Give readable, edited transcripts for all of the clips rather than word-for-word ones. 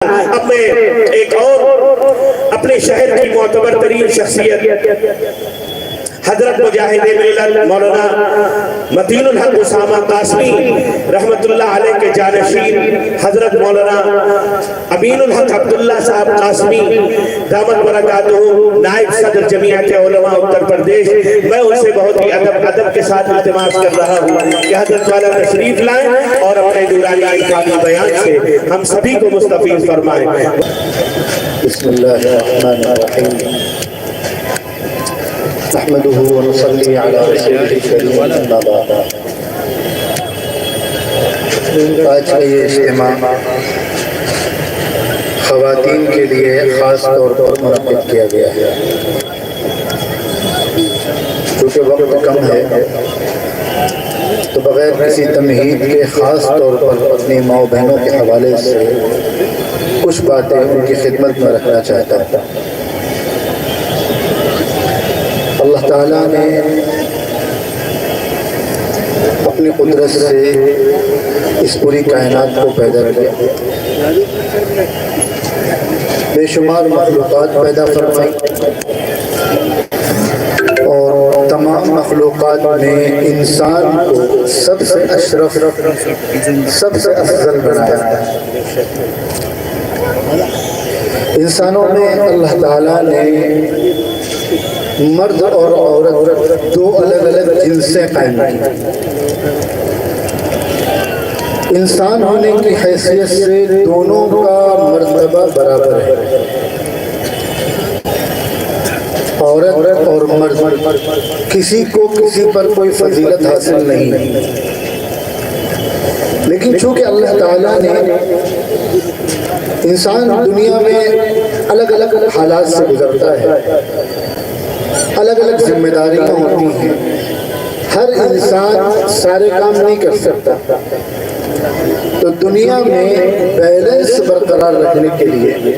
اب میں ایک اور اپنے شہر کی معتبر ترین شخصیت حضرت مجاہد ملت مولانا متین الحق اسامہ قاسمی رحمت اللہ علیہ کے جانشین حضرت مولانا امین الحق عبداللہ صاحب قاسمی دامت برکاتہ نائب صدر جمعیت علماء اتر پردیش، میں ان سے بہت ہی ادب کے ساتھ التماس کر رہا ہوں کہ حضرت والا تشریف لائیں اور اپنے نورانی الہی بیان سے ہم سبھی کو مستفیض فرمائیں۔ بسم اللہ الرحمن الرحیم، نحمده ونصلي على رسوله الكريم اما بعد۔ آج کا یہ اجتماع خواتین کے لیے خاص طور پر منعقد کیا گیا ہے۔ چونکہ وقت کم ہے تو بغیر کسی تمہید کے خاص طور پر اپنی ماں و بہنوں کے حوالے سے کچھ باتیں ان کی خدمت میں رکھنا چاہتا ہوں۔ اللہ تعالیٰ نے اپنی قدرت سے اس پوری کائنات کو پیدا کیا، بے شمار مخلوقات پیدا فرمائی، اور تمام مخلوقات میں انسان کو سب سے اشرف، سب سے افضل بنایا۔ انسانوں میں اللہ تعالیٰ نے مرد اور عورت دو الگ الگ جنسیں قائم کی۔ انسان ہونے کی حیثیت سے دونوں کا مرتبہ برابر ہے، عورت اور مرد، کسی کو کسی پر کوئی فضیلت حاصل نہیں۔ لیکن چونکہ اللہ تعالیٰ نے انسان دنیا میں الگ الگ حالات سے گزرتا ہے، الگ الگ ذمہ داریاں ہوتی ہیں، ہر انسان سارے کام نہیں کر سکتا، تو دنیا میں بیلنس برقرار رکھنے کے لیے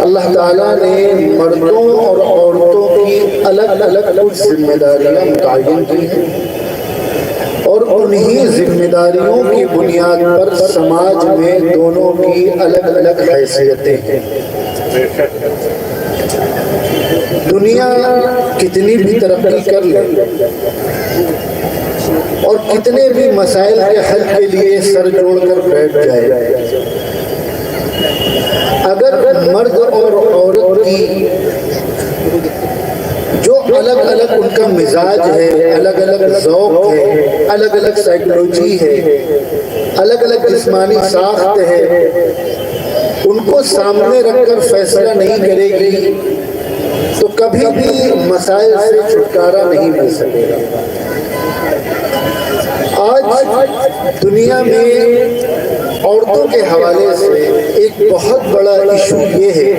اللہ تعالیٰ نے مردوں اور عورتوں کی الگ الگ ذمہ داریاں متعین کی ہیں، اور انہی ذمہ داریوں کی بنیاد پر سماج میں دونوں کی الگ الگ حیثیتیں ہیں۔ دنیا کتنی بھی ترقی کر لے اور کتنے بھی مسائل کے حل کے لیے سر جوڑ کر بیٹھ جائے، اگر مرد اور عورت کی جو الگ الگ ان کا مزاج ہے، الگ الگ ذوق ہے، الگ الگ سائیکولوجی ہے، الگ الگ جسمانی ساخت ہے، ان کو سامنے رکھ کر فیصلہ نہیں کرے گی تو کبھی بھی مسائل سے چھٹکارا نہیں مل سکے گا۔ آج دنیا میں عورتوں کے حوالے سے ایک بہت بڑا ایشو یہ ہے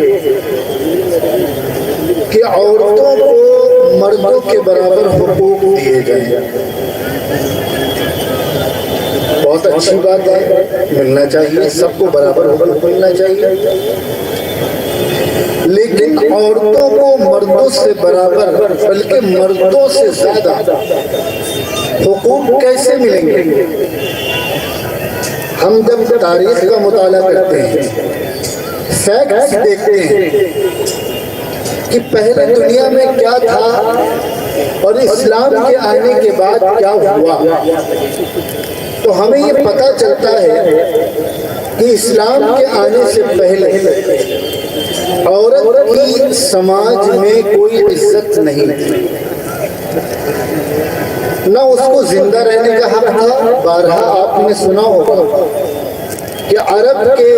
کہ عورتوں کو مردوں کے برابر حقوق دیے جائیں۔ بہت اچھی بات ہے، ملنا چاہیے، سب کو برابر حقوق ملنا چاہیے، لیکن عورتوں کو مردوں سے برابر بلکہ مردوں سے زیادہ حقوق کیسے ملیں گے؟ ہم جب تاریخ کا مطالعہ کرتے ہیں، فیکٹس دیکھتے ہیں کہ پہلے دنیا میں کیا تھا اور اسلام کے آنے کے بعد کیا ہوا، تو ہمیں یہ پتہ چلتا ہے کہ اسلام کے آنے سے پہلے عورت کی سماج میں کوئی عزت نہیں تھی، نہ اس کو زندہ رہنے کا حق تھا۔ بارہا آپ نے سنا ہوگا کہ عرب کے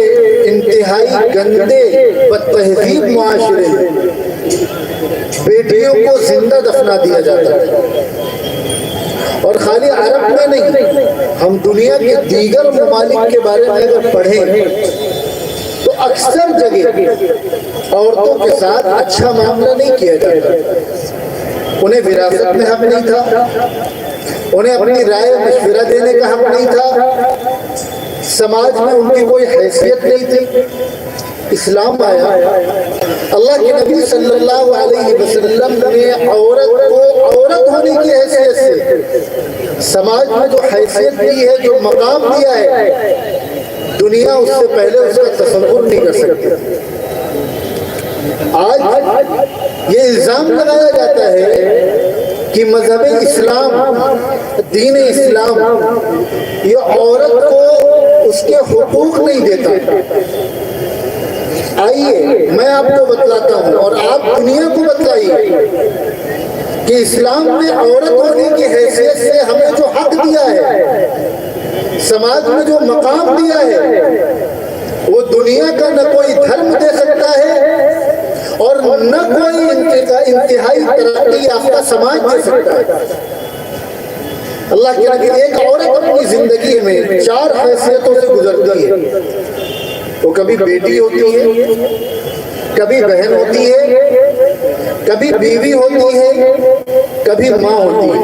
انتہائی گندے بدتہذیب معاشرے میں بیٹیوں کو زندہ دفنا دیا جاتا ہے، اور خالی عرب میں نہیں، ہم دنیا کے دیگر ممالک کے بارے میں اگر پڑھیں تو اکثر جگہ عورتوں کے ساتھ اچھا معاملہ نہیں کیا جاتا، انہیں وراثت میں حق نہیں تھا، انہیں اپنی رائے مشورہ دینے کا حق نہیں تھا، سماج میں ان کی کوئی حیثیت نہیں تھی۔ اسلام آیا، اللہ کے نبی صلی اللہ علیہ وسلم نے عورت کو عورت ہونے کی حیثیت سے سماج میں جو حیثیت دی ہے، جو مقام دیا ہے، دنیا اس سے پہلے اس کا تصور نہیں کر سکتی۔ آج یہ الزام لگایا جاتا ہے کہ مذہب اسلام، دین اسلام یہ عورت کو اس کے حقوق نہیں دیتا۔ آئیے میں آپ کو بتلاتا ہوں اور آپ دنیا کو بتلائیے کہ اسلام میں عورت ہونے کی حیثیت سے ہمیں جو حق دیا ہے، سماج میں جو مقام دیا ہے، وہ دنیا کا نہ کوئی دھرم دے سکتا ہے اور نہ کوئی انتہائی ترقی یافتہ سماج دے سکتا ہے۔ اللہ کے نبی، ایک عورت اپنی زندگی میں 4 حیثیتوں سے گزرتی ہے۔ وہ کبھی بیٹی ہوتی ہے، کبھی بہن ہوتی ہے، کبھی بیوی ہوتی ہے، کبھی ماں ہوتی ہے۔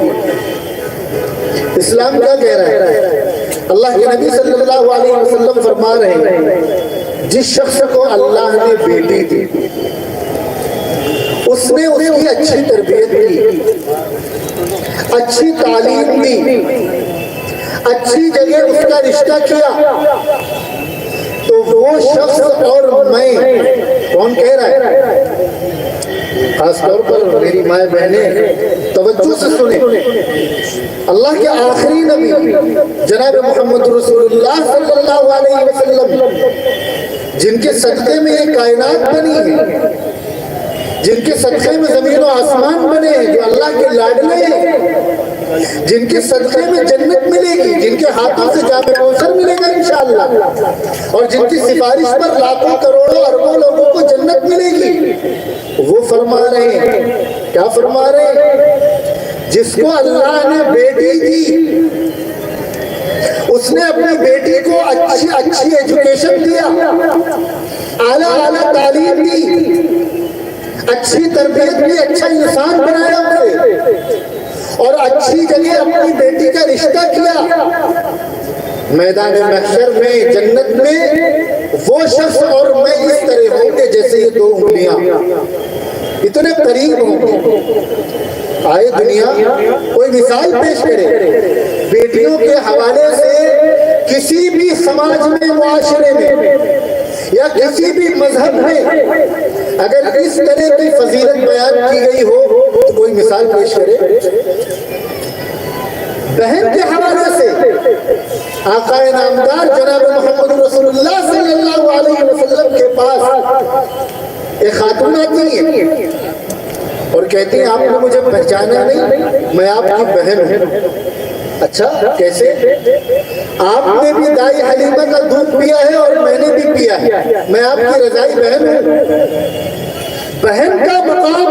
اسلام کیا کہہ رہا ہے؟ اللہ کے نبی صلی اللہ علیہ وسلم فرما رہے ہیں جس شخص کو اللہ نے بیٹی دی، اس نے اس کی اچھی تربیت کی، اچھی تعلیم دی، اچھی جگہ اس کا رشتہ کیا، تو وہ شخص اور میں، کون کہہ رہا ہے؟ خاص طور پر میری مائیں بہنیں توجہ سے سنیں، اللہ کے آخری نبی جناب محمد رسول اللہ صلی اللہ علیہ وسلم، جن کے صدقے میں یہ کائنات بنی ہے، جن کے صدقے میں زمین و آسمان بنے ہیں، جو اللہ کے لاڈلے ہیں، جن کے صدقے میں جنت ملے گی، جن کے ہاتھوں سے جام کوثر ملے گا انشاءاللہ، اور جن کی سفارش پر لاکھوں کروڑوں اربوں لوگوں کو جنت ملے گی، وہ فرما رہے ہیں، کیا فرما رہے ہیں؟ جس کو اللہ نے بیٹی دی، اس نے اپنی بیٹی کو اچھی ایجوکیشن دیا، اعلیٰ تعلیم دی، اچھی تربیت دی، اچھا انسان بنایا اسے، اور اچھی جگہ اپنی بیٹی کا رشتہ کیا۔ میدان محشر میں، جنت میں وہ شخص اور میں اس طرح ہوں گے جیسے یہ 2 انگلیاں، اتنے قریب ہوں گے۔ آئے دنیا کوئی مثال پیش کرے بیٹیوں کے حوالے سے کسی بھی سماج میں، معاشرے میں یا کسی بھی مذہب میں اگر اس طرح کی فضیلت بیان کی گئی ہو تو کوئی مثال پیش کرے۔ بہن کے حوالے سے آقا نامدار جناب محمد رسول اللہ صلی اللہ علیہ وسلم کے پاس ایک خاتون آتی ہے اور کہتی ہیں آپ نے مجھے پہچانا نہیں، میں آپ کی بہن ہوں۔ اچھا کیسے؟ آپ نے بھی دائی حلیمہ کا دودھ پیا ہے اور میں نے بھی پیا ہے، میں آپ کی رضائی بہن ہوں۔ بہن کا مقام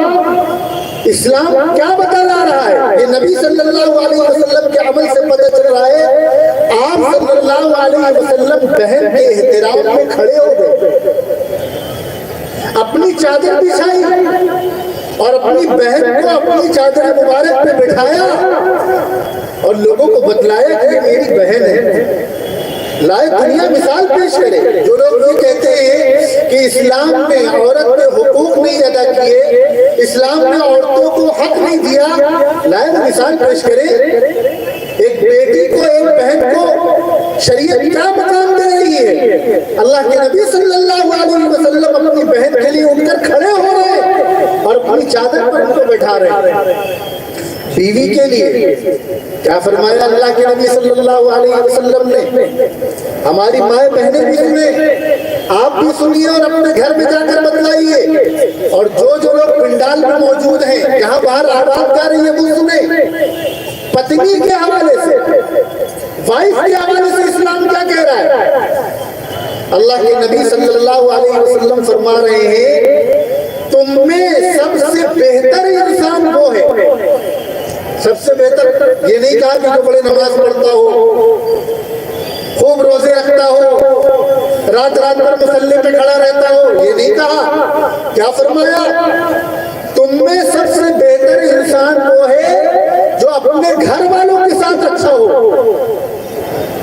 اسلام کیا بتلا رہا ہے؟ یہ نبی صلی اللہ علیہ وسلم کے عمل سے پتہ چل رہا ہے۔ آپ صلی اللہ علیہ وسلم بہن کے احترام میں کھڑے ہو گئے، اپنی چادر بچھائی اور اپنی بہن کو اپنی چادر مبارک پہ بٹھایا اور لوگوں کو بتلایا کہ یہ میری بہن ہے۔ لائے دنیا مثال پیش کرے۔ جو لوگ یہ کہتے ہیں کہ اسلام میں عورت نے حقوق نہیں ادا کیے، اسلام نے عورتوں کو حق نہیں دیا، لائے مثال پیش کرے۔ ایک بیٹی کو، ایک بہن کو شریعت کیا مقام دے رہی ہے؟ اللہ کے نبی صلی اللہ علیہ وسلم اپنی بہن کے لیے اٹھ کر کھڑے ہو رہے ہیں اور اپنی چادر پر ان کو بٹھا رہے ہیں۔ بیوی کے لیے کیا فرمایا اللہ کے نبی صلی اللہ علیہ وسلم نے؟ ہماری مائیں بہنیں بھی سنیں، آپ بھی سنیے اور اپنے گھر میں جا کر بتلائیے، اور جو لوگ پنڈال میں موجود ہیں، جہاں باہر آواز جا رہی ہے وہ سنیں۔ پتنی کے حوالے سے، وائف کے حوالے سے اسلام کیا کہہ رہا ہے؟ اللہ کے نبی صلی اللہ علیہ وسلم فرما رہے ہیں تم میں سب سے بہتر انسان وہ ہے۔ سب سے بہتر یہ نہیں کہا کہ جو بڑے نماز پڑھتا ہو، خوب روزے رکھتا ہو، رات پر مصلی پہ کھڑا رہتا ہو، یہ نہیں کہا۔ کیا فرمایا؟ تم میں سب سے بہتر انسان وہ ہے جو اپنے گھر والوں کے ساتھ اچھا ہو۔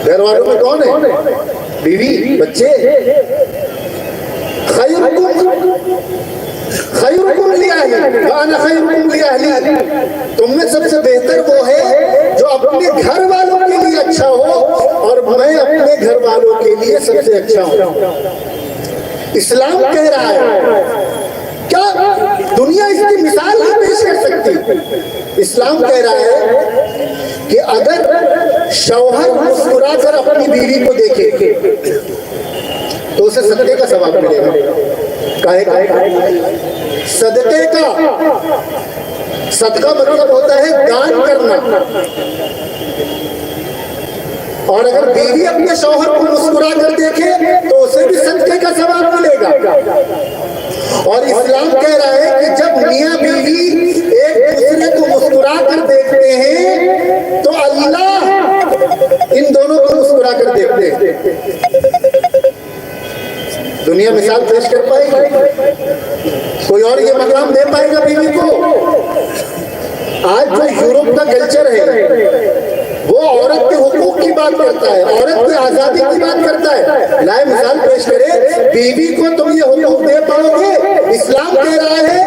گھر والوں میں کون ہے؟ بیوی، بچے۔ خیرکم لأہلی وانا خیرکم لأہلی، تم میں سب سے بہتر وہ ہے جو اپنے گھر والوں کے لیے اچھا ہو اور میں اپنے گھر والوں کے لیے سب سے اچھا ہوں. اسلام کہہ رہا ہے, کیا دنیا اس کی مثال نہیں پیش کر سکتی؟ اسلام کہہ رہا ہے کہ اگر شوہر مسکرا کر اپنی بیوی کو دیکھے تو اسے صدقے کا ثواب ملے گا. صدقے کا, صدقہ مطلب ہوتا ہے دان کرنا. اور اگر بیوی اپنے شوہر کو مسکرا کر دیکھے تو اسے بھی صدقے کا ثواب ملے گا. اور اسلام کہہ رہا ہے کہ جب میاں بیوی ایک دوسرے کو مسکرا کر دیکھتے ہیں تو اللہ ان دونوں کو مسکرا کر دیکھتے ہیں. دنیا مثال پیش کر پائے گی؟ کوئی اور یہ مقام دے پائے گا بیوی کو؟ آج جو یورپ کا کلچر ہے وہ عورت کے حقوق کی بات کرتا ہے, عورت کی آزادی کی بات کرتا ہے. لائے مثال پیش کرے, بیوی کو تم یہ حقوق دے پاؤ گے؟ اسلام کہہ رہا ہے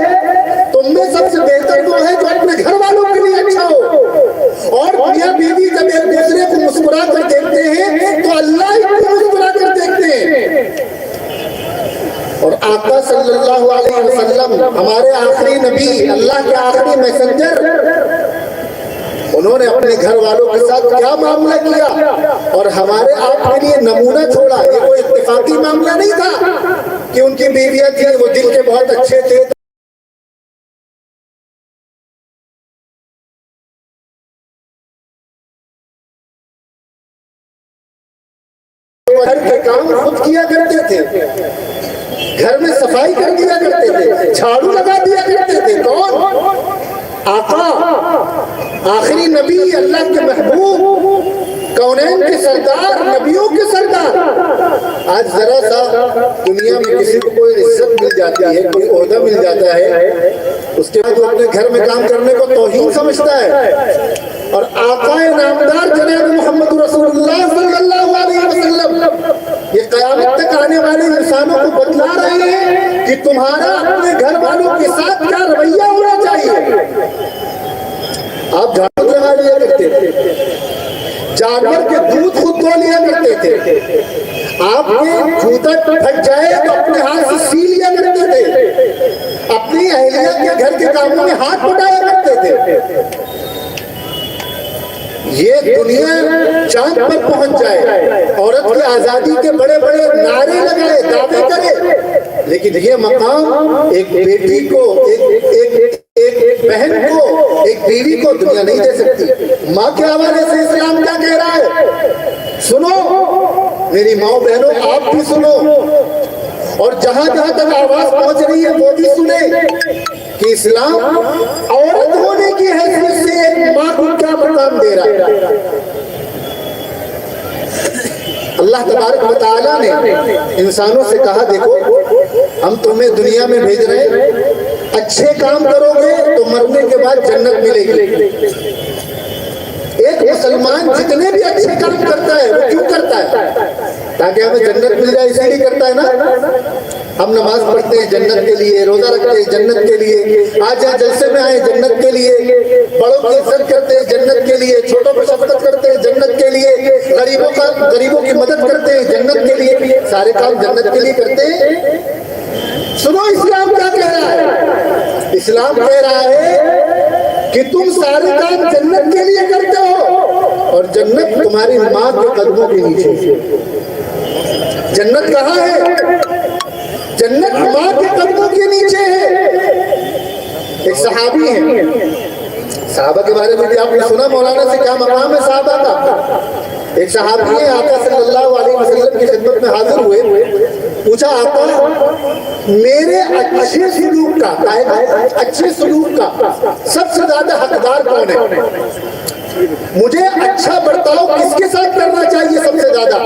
تم میں سب سے بہتر وہ ہے جو اپنے گھر والوں کے لیے اچھا ہو. اور میاں بیوی جب ایک دوسرے کو مسکرا کر دیکھتے ہیں تو اللہ ان کو مسکرا کر دیکھتے ہیں. اور آقا صلی اللہ علیہ وسلم ہمارے آخری نبی, اللہ کے آخری میسنجر, انہوں نے اپنے گھر والوں کے ساتھ کیا معاملہ کیا اور ہمارے آپ کے لیے نمونہ چھوڑا. یہ کوئی اتفاقی معاملہ نہیں تھا کہ ان کی بیویاں تھیں, وہ دل کے بہت اچھے تھے, گھر کے کام خود کیا کرتے تھے, گھر میں صفائی کر دیا کرتے تھے, جھاڑو لگا دیا کرتے تھے. کون؟ آقا, آخری نبی, اللہ کے محبوب, کونین کے سردار, نبیوں کے سردار. آج ذرا سا دنیا میں کسی کو کوئی عزت مل جاتی ہے, کوئی عہدہ مل جاتا ہے, اس کے بعد وہ اپنے گھر میں کام کرنے کو توہین سمجھتا ہے. اور آقا نامدار جناب محمد رسول اللہ صلی اللہ علیہ وسلم یہ قیامت تک آنے والے انسانوں کو بتلا رہے ہیں کہ تمہارا اپنے گھر والوں کے ساتھ کیا رویہ ہونا چاہیے. آپ جھاڑو لگا لیا کرتے تھے, جانور کے دودھ خود دھو لیا کرتے تھے, آپ کے جوتا پھٹ جائے تو اپنے ہاتھ سے سی لیا کرتے تھے, اپنی اہلیہ کے گھر کے کاموں میں ہاتھ بٹایا کرتے تھے. یہ دنیا چاند پر پہنچ جائے, عورت کی آزادی کے بڑے بڑے نعرے لگائے, دعوے کرے, لیکن یہ مقام ایک بیٹی کو, ایک بہن کو, ایک بیوی کو دنیا نہیں دے سکتی. ماں کے حوالے سے اسلام کیا کہہ رہا ہے؟ سنو میری ماں بہنوں, آپ بھی سنو, اور جہاں جہاں تک آواز پہنچ رہی ہے وہ بھی سنیں کہ اسلام عورت ہونے کی حیثیت سے ایک ماں کو کیا مقام دے رہا ہے. اللہ تبارک و تعالیٰ نے انسانوں سے کہا دیکھو ہم تمہیں دنیا میں بھیج رہے ہیں, اچھے کام کرو گے تو مرنے کے بعد جنت ملے گی. ایک مسلمان جتنے بھی اچھے کام کرتا ہے وہ کیوں کرتا ہے؟ تاکہ ہمیں جنت مل جائے, اسی لیے کرتا ہے نا. ہم نماز پڑھتے ہیں جنت کے لیے, روزہ رکھتے ہیں جنت کے لیے, آج یہاں جلسے میں آئے جنت کے لیے, بڑوں کی عزت کرتے ہیں جنت کے لیے, چھوٹوں کو شفقت کرتے ہیں جنت کے لیے, غریبوں کی مدد کرتے ہیں جنت کے لیے, سارے کام جنت کے لیے کرتے ہیں. سنو اسلام کیا کہہ رہا ہے؟ اسلام کہہ رہا ہے کہ تم سارے کام جنت کے لیے کرتے ہو اور جنت تمہاری ماں کے قدموں کے نیچے. جنت کہاں ہے؟ جنت ماں کے قدموں کے نیچے ہے. ایک صحابی ہیں, صحابہ کے بارے میں بھی آپ نے سنا مولانا سے کیا مقام ہے صحابہ کا. ایک صحابی ہیں, آقا صلی اللہ علیہ وسلم کی خدمت میں حاضر ہوئے, پوچھا آقا میرے اچھے سلوک کا, اچھے سلوک کا سب سے زیادہ حقدار کون ہے؟ مجھے اچھا برتاؤ کس کے ساتھ کرنا چاہیے سب سے زیادہ؟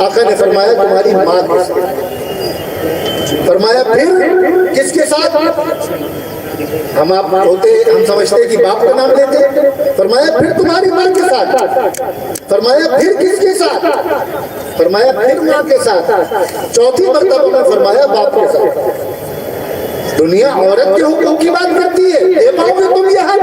آقا نے فرمایا تمہاری ماں کے ساتھ. فرمایا پھر کس کے ساتھ؟ ہم سمجھتے کہ باپ کا نام لیتے. فرمایا پھر تمہاری ماں کے ساتھ. فرمایا پھر کس کے ساتھ؟ فرمایا پھر ماں کے ساتھ. چوتھی مرتبہ میں فرمایا باپ کے ساتھ. دنیا عورت کے حقوق کی بات کرتی ہے, دے پاؤ گے تم یہ حق؟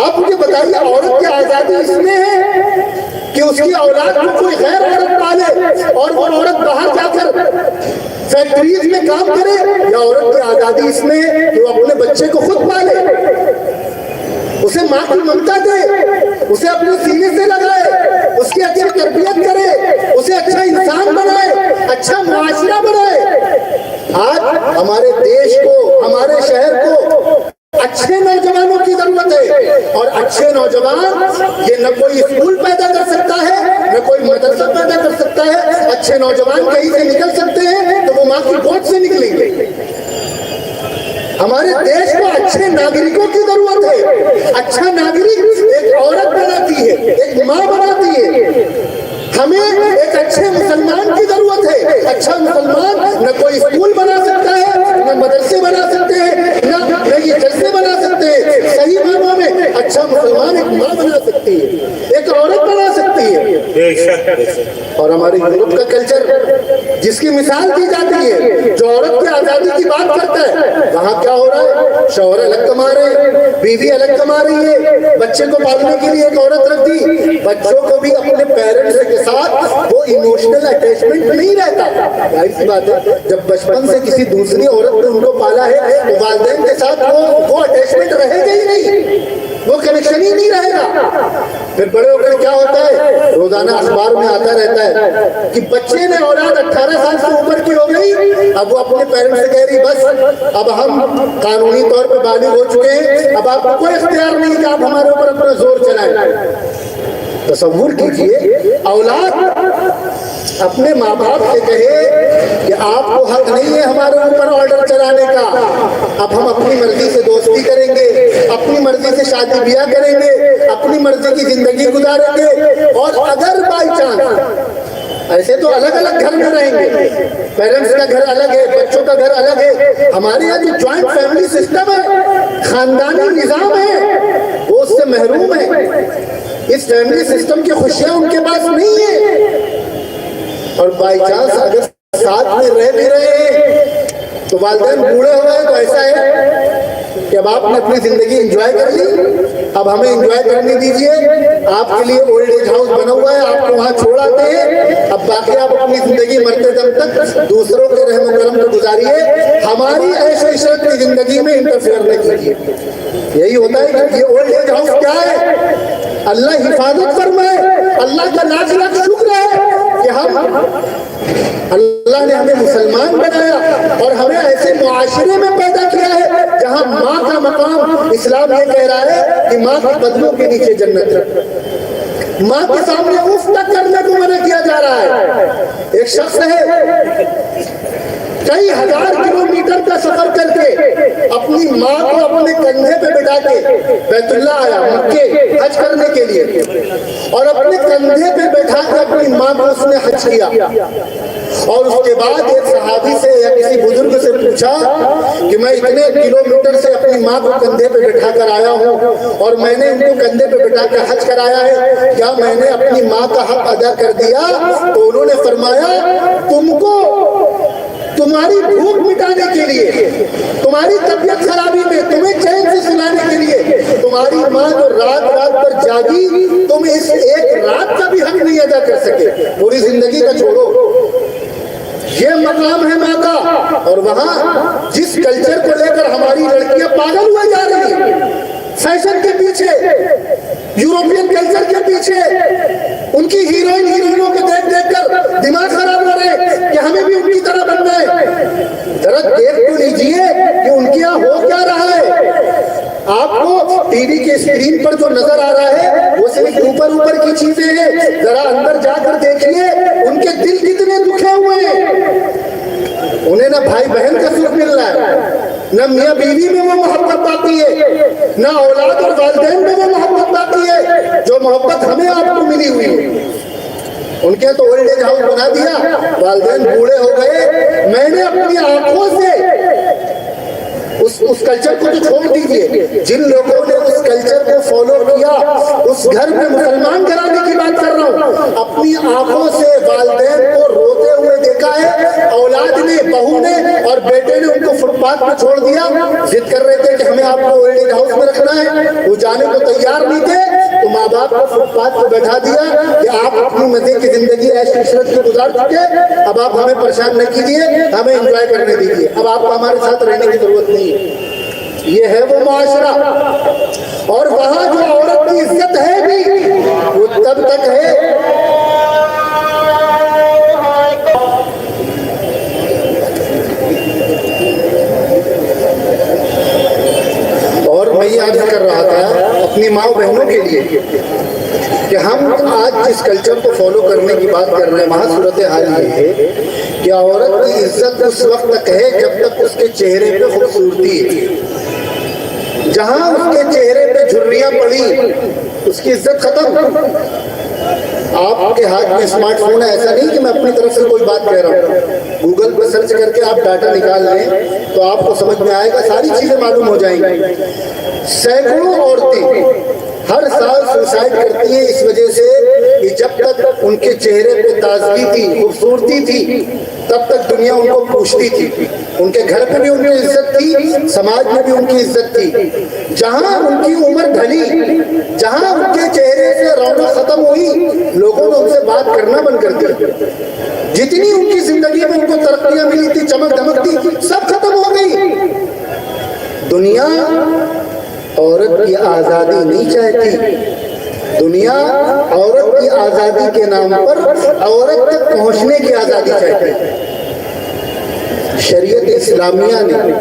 آپ مجھے بتائیے عورت کی آزادی اس میں ہے کہ اس کی اولاد کو کوئی غیر عورت پالے اور وہ عورت باہر جا کر فیکٹریز میں کام کرے، یا عورت کی آزادی اس میں ہے کہ وہ اپنے بچے کو خود پالے، اسے ماں کی ممتا دے، اسے اپنے سینے سے لگائے، اس کی اچھی تربیت کرے، اسے اچھا انسان بنائے، اچھا معاشرہ بنائے۔ آج ہمارے دیش کو، ہمارے شہر کو اچھے نوجوانوں کی ضرورت ہے، اور اچھے نوجوان یہ نہ کوئی اسکول پیدا کر سکتا ہے، نہ کوئی مدرسہ پیدا کر سکتا ہے۔ اچھے نوجوان کہیں سے نکل سکتے ہیں تو وہ ماں کی گود سے نکلیں گے۔ ہمارے دیش کو اچھے ناگرکوں کی ضرورت ہے۔ اچھا ناگرک ایک عورت بناتی ہے، ایک ماں بناتی ہے۔ ہمیں ایک اچھے مسلمان کی ضرورت ہے۔ اچھا مسلمان نہ کوئی اسکول بنا سکتا ہے، نہ مدرسے بنا سکتے ہیں، نہ یہ جلسے بنا سکتے ہیں۔ صحیح معنوں میں اچھا مسلمان ایک ماں بنا سکتی ہے، ایک عورت بنا سکتی ہے۔ اور ہمارے یورپ کا کلچر جس کی مثال دی جاتی ہے، جو عورت کی آزادی کی بات کرتا ہے، وہاں کیا ہو رہا ہے؟ شوہر الگ کما رہے ہیں، بیوی الگ کما رہی ہے، بچے کو پالنے کے لیے ایک عورت رکھ دی، بچوں کو بھی اپنے پیرنٹس کے ساتھ وہ ایموشنل اٹیچمنٹ نہیں رہتا۔ ظاہر سی بات ہے، جب بچپن سے کسی دوسری عورت نے ان کو پالا ہے تو والدین کے ساتھ وہ اٹیچمنٹ رہے گا ہی نہیں، وہ کنیکشن ہی نہیں رہے گا۔ پھر بڑے ہو کر کیا ہوتا ہے؟ روزانہ اخبار میں آتا رہتا ہے کہ بچے نے اولاد 18 سال سے اوپر کی ہو گئی، اب وہ اپنے پیرنٹس سے کہہ رہی بس اب ہم قانونی طور پہ بالغ ہو چکے ہیں، اب آپ کو کوئی اختیار نہیں کہ آپ ہمارے اوپر اپنا زور چلائیں۔ تصور کیجئے اولاد اپنے ماں باپ سے کہے کہ آپ کو حق نہیں ہے ہمارے اوپر آرڈر چلانے کا، اب ہم اپنی مرضی سے دوستی کریں گے، اپنی مرضی سے شادی بیاہ کریں گے، اپنی مرضی کی زندگی گزاریں گے، اور اگر بائی چانس ایسے تو الگ الگ گھر میں رہیں گے، پیرنٹس کا گھر الگ ہے، بچوں کا گھر الگ ہے۔ ہمارے یہاں جو جوائنٹ فیملی سسٹم ہے، خاندانی نظام ہے، وہ اس سے محروم ہے۔ اس فیملی سسٹم کی خوشیاں ان کے پاس نہیں ہے، اور بائی چانس اگر ساتھ میں رہ بھی رہے ہیں تو والدین بوڑھے ہو گئے تو ایسا ہے کہ اب آپ نے اپنی زندگی انجوائے کر لی، اب ہمیں انجوائے کرنے دیجئے، آپ کے لیے اولڈ ایج ہاؤس بنا ہوا ہے، آپ کو وہاں چھوڑ آتے ہیں، اب باقی آپ اپنی زندگی مرتے دم تک دوسروں کے رحم و کرم کو گزاریے، ہماری عیش و عشرت کی زندگی میں انٹرفیئر نہ کیجیے۔ یہی ہوتا ہے کہ یہ اولڈ ایج ہاؤس کیا ہے؟ اللہ حفاظت فرمائے، اللہ کا لاکھ لاکھ شکر ہے کہ اللہ نے ہمیں مسلمان بنایا اور ہمیں ایسے معاشرے میں پیدا کیا ہے جہاں ماں کا مقام، اسلام یہ کہہ رہا ہے کہ ماں کے قدموں کے نیچے جنت رکھ، ماں کے سامنے اف تک کرنے کو منع کیا جا رہا ہے۔ ایک شخص ہے کئی ہزار کلومیٹر کا سفر کر کے اپنی ماں کو اپنے کندھے پہ بٹھا کے بیت اللہ آیا مکے حج کرنے کے لیے، اور اپنے کندھے پہ بیٹھا کے اپنی ماں کو اس نے حج کیا، اور اس کے بعد ایک صحابی سے یا کسی بزرگ سے پوچھا کہ میں اتنے کلومیٹر سے اپنی ماں کو کندھے پہ بٹھا کر آیا ہوں اور میں نے ان کو کندھے پہ بٹھا کر حج کرایا ہے، کیا میں نے اپنی ماں کا حق ادا کر دیا؟ تو انہوں نے فرمایا تم کو تمہاری بھوک مٹانے کے لیے، تمہاری طبیعت خرابی میں تمہیں چین سے سلانے کے لیے تمہاری ماں جو رات رات پر جاگی، تم اس ایک رات کا بھی حق نہیں ادا کر سکے، پوری زندگی کا چھوڑو۔ یہ مقام ہے ماں کا، اور وہاں جس کلچر کو لے کر ہماری لڑکیاں پاگل ہوئے جا رہی ہیں، فیشن کے پیچھے، یورپین کلچر کے پیچھے، ان کی ہیروئنوں کو دیکھ دیکھ کر دماغ خراب ہو رہے کہ ہمیں بھی ان کی طرح بننا ہے۔ ذرا دیکھ تو لیجئے کہ ان کے یہاں ہو کیا رہا ہے۔ آپ کو ٹی وی کے اسکرین پر جو نظر آ رہا ہے وہ صرف اوپر کی چیزیں ہیں، ذرا اندر جا کر دیکھیے ان کے دل کتنے دکھے ہوئے ہیں۔ انہیں نہ بھائی بہن کا سکھ مل رہا ہے، نہ میاں بیوی میں وہ محبت باقی ہے، نہ اولاد اور والدین میں وہ محبت باقی ہے جو محبت ہمیں آپ کو ملی ہوئی ہے۔ ان کے تو اولڈ ایج ہاؤس بنا دیا، والدین بوڑھے ہو گئے۔ میں نے اپنی آنکھوں سے اس کلچر کو تو چھوڑ دیجیے، جن لوگوں نے اس کلچر کو فالو کیا، اس گھر میں مسلمان گھرانے کی بات کر رہا ہوں، اپنی آنکھوں سے والدین کو روتے ہوئے دیکھا ہے، اولاد نے، بہو نے اور بیٹے نے ان کو پاتھ پہ چھوڑ دیا. ضد کر رہے تھے کہ ہمیں آپ کو اولڈ ایج ہاؤس میں رکھنا ہے, وہ جانے کو تیار نہیں تھے, تو ماں باپ کو فٹ پاتھ پہ بیٹھا دیا کہ آپ اپنی مزے کی زندگی عیش عشرت کی گزار چکے, اب آپ ہمیں پریشان نہ کیجیے, ہمیں انجوائے کرنے دیجیے, اب آپ کو ہمارے ساتھ رہنے کی ضرورت نہیں ہے. یہ ہے وہ معاشرہ. اور وہاں جو عورت کی عزت ہے بھی وہ تب تک ہے اور میں یہ عرض کر رہا تھا اپنی ماں بہنوں کے لیے کہ ہم آج جس کلچر کو فالو کرنے کی بات کر رہے ہیں, وہاں صورتحال یہ ہے کہ عورت کی عزت اس وقت تک ہے جب تک اس کے چہرے پہ خوبصورتی ہے. جہاں اس کے چہرے پہ جھریاں پڑی اس کی عزت ختم. آپ کے ہاتھ میں اسمارٹ فون ہے, ایسا نہیں کہ میں اپنی طرف سے کوئی بات کہہ رہا ہوں. گوگل پہ سرچ کر کے آپ ڈاٹا نکال لیں تو آپ کو سمجھ میں آئے گا, ساری چیزیں معلوم ہو جائیں گی. سینکڑوں عورتیں ہر سال سوسائڈ کرتی ہیں اس وجہ سے کہ جب تک ان کے چہرے پہ تازگی تھی, خوبصورتی تھی, تب تک دنیا ان کو پوچھتی تھی. ان کے گھر پہ بھی ان کی عزت تھی, سماج میں بھی ان کی عزت تھی. جہاں ان کی عمر ڈھلی, جہاں ان کے چہرے سے رونق ختم ہوئی, لوگوں نے ان سے بات کرنا بند کر دیا. جتنی ان کی زندگی میں ان کو ترقیاں ملی تھی, چمک دمک تھی, سب ختم ہو گئی. دنیا عورت کی آزادی نہیں چاہتی. دنیا عورت کی آزادی کے نام پر عورت تک پہنچنے کی آزادی چاہتی ہے. شریعت اسلامیہ نے,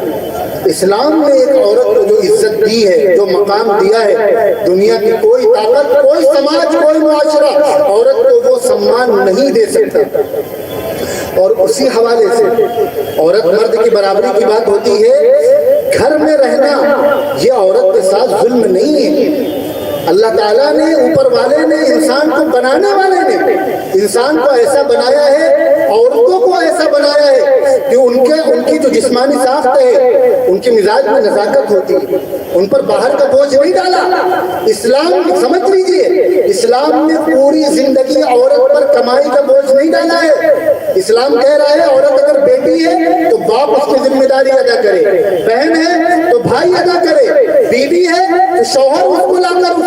اسلام نے ایک عورت کو جو عزت دی ہے, جو مقام دیا ہے, دنیا کی کوئی طاقت, کوئی سماج, کوئی معاشرہ عورت کو وہ سمان نہیں دے سکتا. اور اسی حوالے سے عورت مرد کی برابری کی بات ہوتی ہے. گھر میں رہنا یہ عورت کے ساتھ ظلم نہیں ہے. اللہ تعالیٰ نے, اوپر والے نے, انسان کو بنانے والے نے انسان کو ایسا بنایا ہے, عورتوں کو ایسا بنایا ہے کہ ان کی جو جسمانی ساخت ہے, ان کے مزاج میں نزاکت ہوتی ہے, ان پر باہر کا بوجھ نہیں ڈالا. اسلام سمجھ لیجئے, اسلام نے پوری زندگی عورت پر کمائی کا بوجھ نہیں ڈالا ہے. اسلام کہہ رہا ہے عورت اگر بیٹی ہے تو باپ اس کی ذمہ داری ادا کرے, بہن ہے تو بھائی ادا کرے, بیوی ہے تو شوہر اس کو لا کر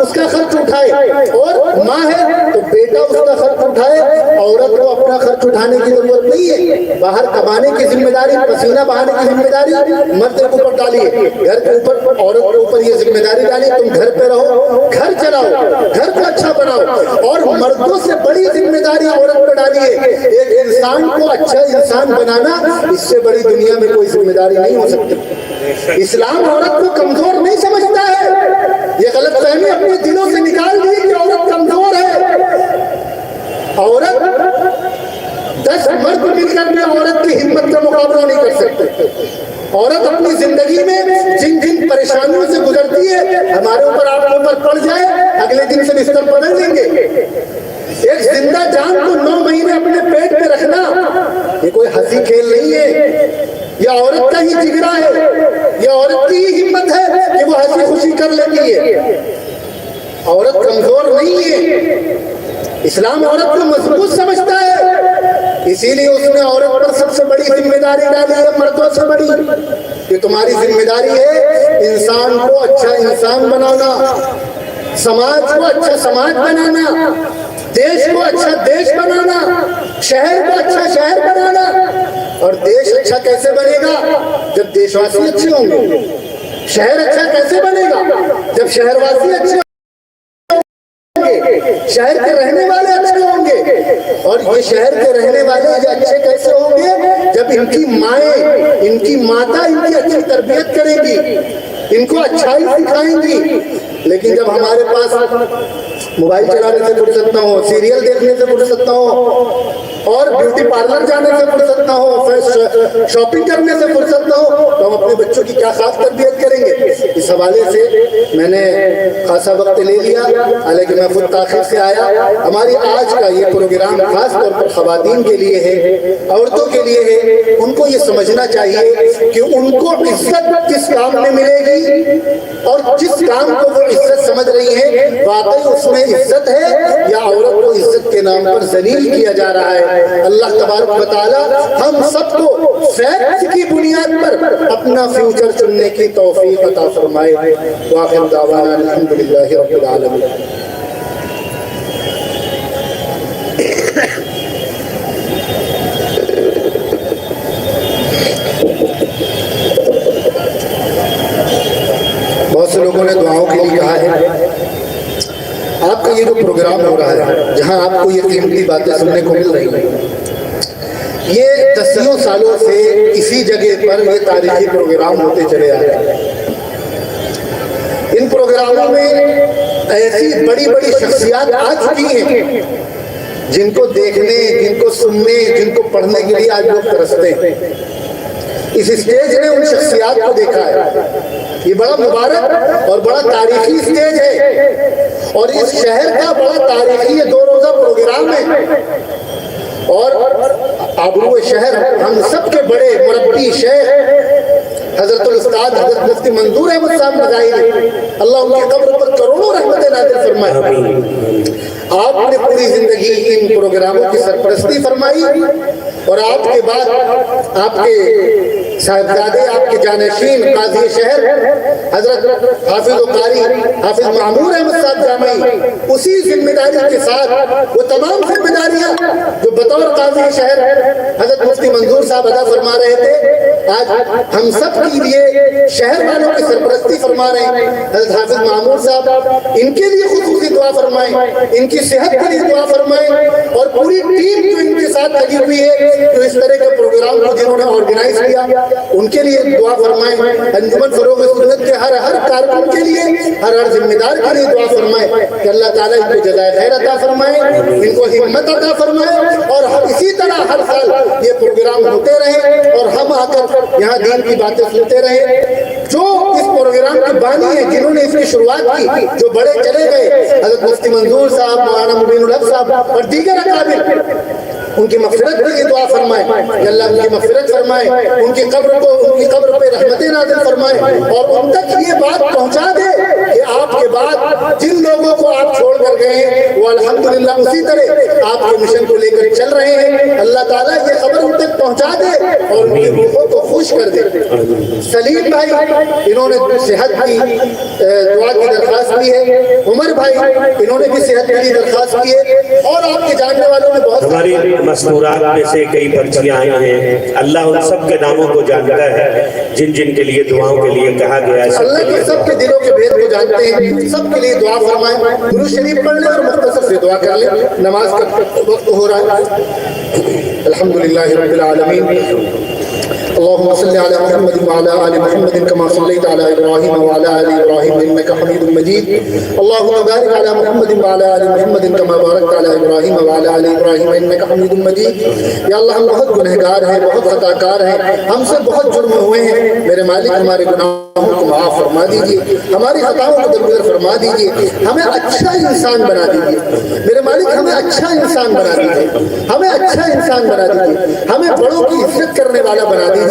اس کا خرچ اٹھائے, اور ماں ہے تو بیٹا اس کا خرچ اٹھائے. عورت کو اپنا خرچ اٹھانے کی ضرورت نہیں ہے. باہر کمانے کی ذمہ داری, پسینہ بہانے کی ذمہ داری مرد کے اوپر ڈالیے, گھر کے اوپر عورت کے اوپر یہ ذمہ داری ڈالیے. تم گھر پہ رہو, گھر چلاؤ, گھر کو اچھا بناؤ. اور مردوں سے بڑی ذمہ داری عورت پہ ڈالیے. ایک انسان کو اچھا انسان بنانا, اس سے بڑی دنیا میں کوئی ذمہ داری نہیں ہو سکتی. اسلام عورت کو کمزور نہیں سمجھتا ہے. یہ غلط فہمی اپنے دلوں سے نکال دی کہ عورت کمزور ہے. عورت 10 مرد مل کر بھی عورت کی ہمت کا مقابلہ نہیں کر سکتے. عورت اپنی زندگی میں جن جن پریشانیوں سے گزرتی ہے, ہمارے اوپر آپ کے اوپر پڑ جائے, اگلے دن سے بستر بدل دیں گے. ایک زندہ جان کو 9 مہینے اپنے پیٹ پہ رکھنا یہ کوئی ہنسی کھیل نہیں ہے. یہ عورت کا ہی جگرا ہے, یہ عورت کی ہی ہمت ہے کہ وہ ہنسی خوشی کر لیتی ہے. عورت کمزور نہیں ہے. اسلام عورت کو مضبوط سمجھتا ہے, اسی لیے اس نے عورت پر سب سے بڑی ذمہ داری ڈالی ہے, مردوں سے بڑی, کہ تمہاری ذمہ داری ہے انسان کو اچھا انسان بنانا, سماج کو اچھا سماج بنانا, دیش کو اچھا دیش بنانا, شہر کو اچھا شہر بنانا. اور دیش اچھا کیسے بنے گا جب دیش واسی اچھے ہوں گے. شہر اچھا کیسے بنے گا جب شہر واسی اچھے ہوں گے. شہر کے رہنے والے اچھے ہوں گے. اور یہ شہر کے رہنے والے یہ اچھے کیسے ہوں گے جب ان کی مائیں, ان کی ماتا ان کی اچھی تربیت کریں گی, ان کو اچھائی سکھائیں گی. لیکن جب ہمارے پاس موبائل چلانے سے فرصت نہ ہو, سیریل دیکھنے سے فرصت نہ ہو, اور بیوٹی پارلر جانے سے فرصت نہ ہو, شاپنگ کرنے سے فرصت نہ ہو, تو ہم اپنے بچوں کی کیا خاص تربیت کریں گے. اس حوالے سے میں نے خاصا وقت لے لیا, حالانکہ میں خود تاخیر سے آیا. ہماری آج کا یہ پروگرام خاص طور پر خواتین کے لیے ہے, عورتوں کے لیے ہے. ان کو یہ سمجھنا چاہیے کہ ان کو عزت کس کام میں ملے گی, اور جس کام کو وہ عزت سمجھ رہی ہے واقعی اس میں عزت ہے یا عورت کو عزت کے نام پر ذلیل کیا جا رہا ہے. ہے۔ اللہ تبارک و تعالی ہم سب کو فیکٹ کی بنیاد پر اپنا فیوچر چننے کی توفیق عطا فرمائے۔ وآخر دعوانا الحمدللہ رب العالمین۔ بہت سے لوگوں نے دعاؤں کے لیے کہا ہے، آپ کا یہ جو پروگرام ہو رہا ہے جہاں آپ کو یہ قیمتی باتیں سننے کو مل رہی ہیں، یہ دسیوں سالوں سے اسی جگہ پر یہ تاریخی پروگرام ہوتے چلے آ رہے ہیں۔ ان پروگراموں میں ایسی بڑی بڑی شخصیات آ چکی ہیں جن کو دیکھنے، جن کو سننے، جن کو پڑھنے کے لیے آج لوگ ترستے ہیں۔ اس اسٹیج نے ان شخصیات کو دیکھا ہے۔ یہ بڑا مبارک اور بڑا تاریخی اسٹیج ہے، اور اس شہر کا بڑا تاریخی یہ 2 روزہ پروگرام ہے، اور آبرو شہر ہم سب کے بڑے مربی شیخ حضرت الاستاد حضرت مفتی منظور احمد صاحب مظاہری، اللہ ان کی قبر پر کروڑوں رحمتیں نازل فرمائے۔ آپ نے پوری زندگی ان پروگراموں کی سرپرستی فرمائی، اور آپ کے بعد آپ کے صاحبزادے، آپ کے جانشین قاضی شہر حضرت حافظ و قاری حافظ معمور احمد صاحب جامعی اسی ذمہ داری کے ساتھ وہ تمام ذمہ داریاں جو بطور قاضی شہر حضرت مفتی منظور صاحب ادا فرما رہے تھے، آج ہم سب کے لیے شہر والوں کی سرپرستی فرما رہے ہیں۔ حضرت حافظ معمور صاحب ان کے لیے خصوصی دعا فرمائیں، ان کی صحت کے لیے دعا فرمائیں، اور پوری ٹیم جو ان کے ساتھ لگی ہوئی ہے جو اس طرح کے پروگرام کو جنہوں نے آرگنائز کیا ان کے لیے دعا فرمائیں۔ انجمن فروغ سنت کے ہر کارکن کے لیے، ہر ذمہ دار کے لیے دعا فرمائیں کہ اللہ تعالیٰ ان کو جزائے خیر عطا فرمائے، ان کو ہمت عطا فرمائے، اور اسی طرح ہر سال یہ پروگرام ہوتے رہے اور ہم آ کر یہاں دین کی باتیں سنتے رہے۔ جو اس پروگرام کے بانی ہیں، جنہوں نے اس کی شروعات کی، جو بڑے چلے گئے، حضرت مفتی منظور صاحب، مولانا مبین الحق صاحب اور دیگر اکابر، ان کی مغفرت کے لیے دعا فرمائیں کہ اللہ ان کی مغفرت فرمائے، ان کی قبر پہ رحمتیں نازل فرمائے، اور ان تک یہ بات پہنچا دے کہ آپ کے بعد جن لوگوں کو آپ چھوڑ کر گئے ہیں وہ الحمدللہ اسی طرح آپ کے مشن کو لے کر چل رہے ہیں۔ اللہ تعالیٰ یہ خبر ان تک پہنچا دے اور ان کی روحوں کو خوش کر دے۔ سلیم بھائی انہوں نے صحت کی دعا کی درخواست کی ہے، عمر بھائی انہوں نے بھی صحت کی درخواست کی ہے، اور آپ کے جاننے والوں نے بہت ہماری مستورات میں سے کئی پرچیاں آئی ہیں۔ اللہ ان سب کے ناموں کو جانتا ہے، جن جن کے لیے دعاؤں کے لیے کہا گیا ہے۔ اللہ کے سب کے دلوں کے بھید کو جانتے ہیں، سب کے لیے دعا فرمائیں۔ درود شریف پڑھ لیں اور مختصر سے دعا کر لیں، نماز کا وقت ہو رہا ہے۔ الحمدللہ رب العالمین، اللهم صل على محمد وعلى آل محمد كما صليت على إبراهيم وعلى آل إبراهيم إنك حميد مجيد، اللهم بارك على محمد وعلى آل محمد كما باركت على إبراهيم وعلى آل إبراهيم إنك حميد مجيد۔ یا اللہ ہم بہت گنہگار ہیں، بہت خطا کار ہیں، ہم سے بہت جرم ہوئے ہیں، میرے مالک ہمارے گناہوں کو معاف فرما دیجیے، ہماری خطاؤں کو درگزر فرما دیجیے، ہمیں اچھا انسان بنا دیجیے، میرے مالک ہمیں اچھا انسان بنا دیجیے، ہمیں اچھا انسان بنا دیجیے، ہمیں بڑوں کی عزت کرنے والا بنا دیجیے،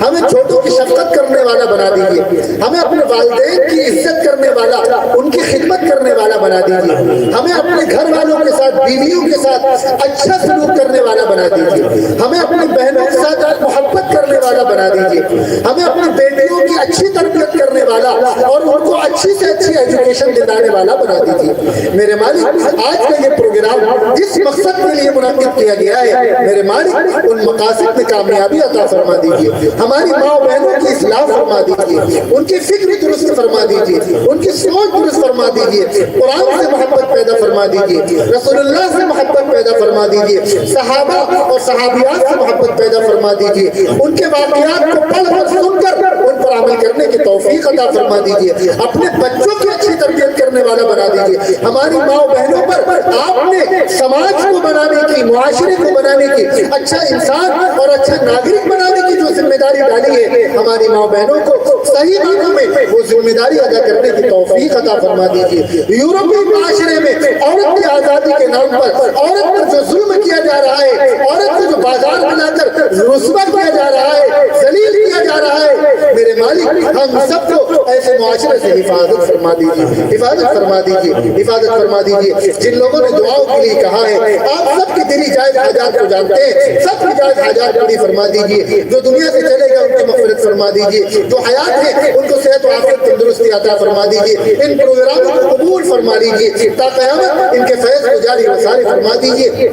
ہمیں چھوٹوں کی شفقت کرنے والا بنا دیجیے، ہمیں اپنے والدین کی عزت کرنے والا، ان کی خدمت کرنے والا بنا دیجیے، ہمیں اپنے گھر والوں کے ساتھ، بیویوں کے ساتھ اچھا سلوک کرنے والا بنا دیجیے، ہمیں اپنی بہنوں کے ساتھ محبت کرنے والا بنا دیجیے، ہمیں اپنی بیٹیوں کی اچھی تربیت کرنے والا اور ان کو اچھی سے اچھی ایجوکیشن دلانے والا بنا دیجیے۔ میرے مالک آج کا یہ پروگرام جس مقصد کے لیے منعقد کیا گیا ہے، میرے مالک ان مقاصد میں کامیابی عطا فرما دیجیے، ہماری ماں بہنوں کی اصلاح فرما دیجیے، ان کی فکر درست فرما دیجیے، ان کی سوچ درست فرما دیجیے، قرآن سے محبت پیدا فرما دیجیے، رسول اللہ سے محبت پیدا فرما دیجیے، صحابہ اور صحابیات سے محبت پیدا فرما دیجیے، ان کے واقعات کو پڑھ کر سن کر ان پر عمل کرنے کی توفیق عطا فرما دیجیے، اپنے بچوں کی اچھی تربیت کرنے والا بنا دیجیے، ہماری ماں بہنوں پر آپ نے سماج کو بنانے کی، معاشرے کو بنانے کی، اچھا انسان اور اچھا ناگرک بنانے کی جو ذمہ داری ڈالی ہے، ہماری ماں بہنوں کو صحیح معنوں میں وہ ذمہ داری ادا کرنے کی توفیق عطا فرما دیجیے۔ یورپی معاشرے میں عورت کی آزادی کے نام پر عورت پر جو ظلم کیا جا رہا ہے، عورت کو جو بازار میں لا کر رسوا کیا جا رہا ہے، ذلیل کیا جا رہا ہے، میرے مالک ہم سب کو ایسے ایسے معاشرے سے حفاظت فرما دیجیے، حفاظت فرما دیجیے، حفاظت فرما دیجیے۔ جن لوگوں نے دعاؤں کے لیے کہا ہے، آپ سب کی دلی جائز حاجات کو جانتے ہیں، سب کی جائز حاجات پوری فرما دیجیے۔ جو دنیا سے چلے گا ان کی مغفرت فرما دیجیے، جو حیات ہے ان کو صحت و عافیت تندرستی عطا فرما دیجیے۔ ان پروگراموں کو قبول فرما لیجیے، تا قیامت ان کے فیض کو جاری و ساری فرما دیجیے۔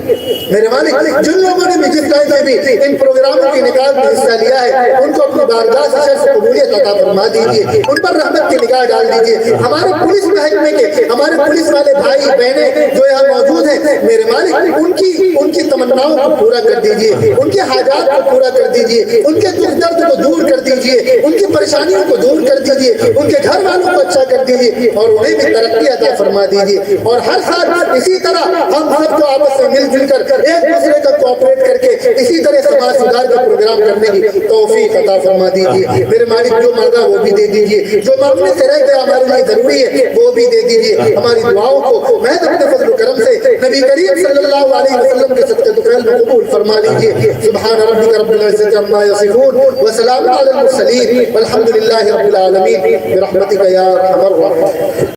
میرے مالک، جن لوگوں نے بھی جس طرح سے بھی ان پروگراموں کی نکاح میں حصہ لیا ہے، ان کو اپنی بارگاہ سے شرف قبولیت عطا فرما دیجیے، ان پر رحمت کی نگاہ ڈال دیجیے۔ ہمارے پولیس محکمے کے ہمارے پولیس والے بھائی بہنیں جو یہاں موجود ہیں، میرے مالک ان کی تمناؤں کو پورا کر دیجیے، ان کے حاجات کو پورا کر دیجیے، ان کے دکھ درد کو دور کر دیجیے، ان کی پریشانیوں کو دور کر دیجیے، ان کے گھر والوں کو اچھا کر دیجیے اور انہیں بھی ترقی عطا فرما دیجیے۔ اور ہر سال اسی طرح ہم سب کو آپس میں مل جل کر ایک دوسرے کا کوآپریٹ کر کے اسی طرح سماج سدھار کا پروگرام کرنے کی توفیق عطا فرما دیجیے۔ میرے مالک، جو مانگا وہ بھی دے دیجیے، جو مانگنے سے رہ گیا ہمارے لیے ضروری ہے وہ بھی دے دیجیے۔ ہماری دعاؤں کو محض اپنے فضل و کرم سے نبی کریم صلی اللہ علیہ وسلم کے صدقے طفیل میں قبول فرما لیجیے۔ سبحان ربک رب العزۃ عما یصفون وسلام علی المرسلین والحمد للہ رب العالمین برحمتک یا ارحم الراحمین۔